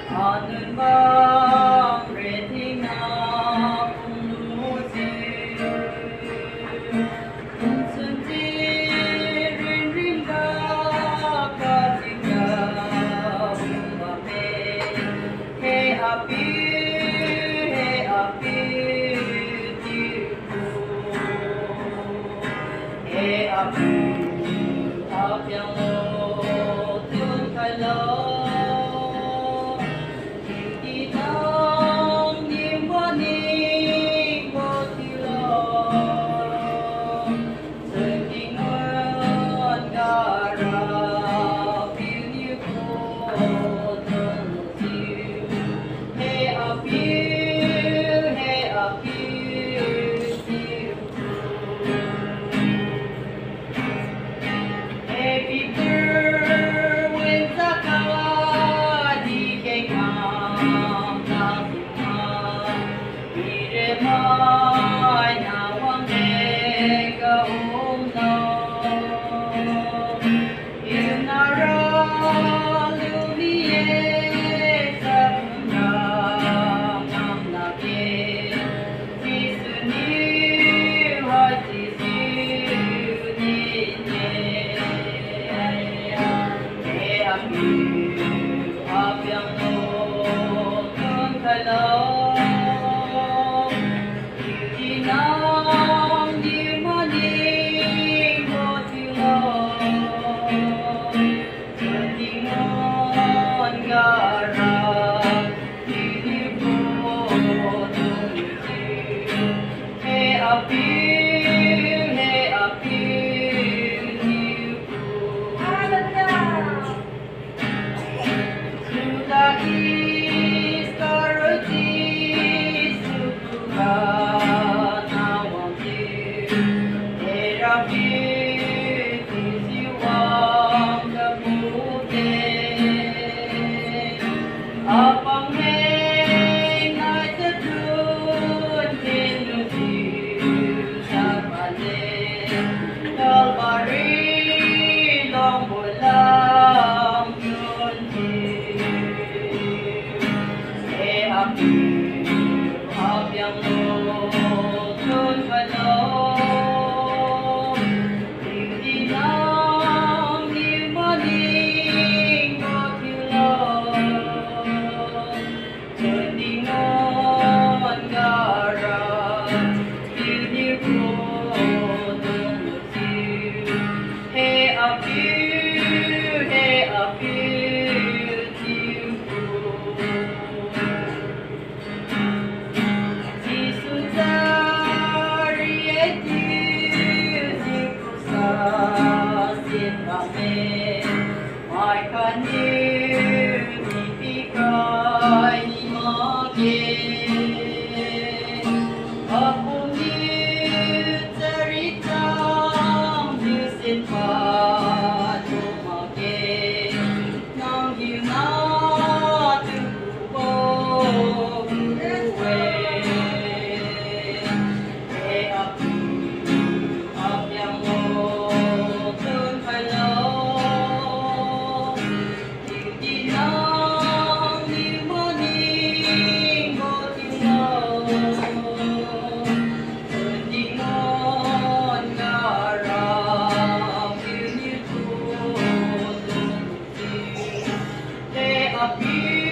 하늘 밤에 티나 무지 무슨 지를 린다 가지가 밤에 해 앞이 뒤고 해 앞이 앞양로 뜬 칼로 mai nào hoàng đế ca ôm nó yêu na ra lưu mi e sa na nam na ke ti su ni hai ti su ni ne e apiang no con khai lo Nam di mani mo ti lo di mon gara di bo he api ni bu sudah istaroti suka Upon me, I the truth in you, Sabale, Calvary, long long yun e abiyang lo, tun palo. Mai kan như đi coi mơ kia aku như cerita như xin phật cuma kia nang hiu na tu bo we up yang lo tun phải lo Happy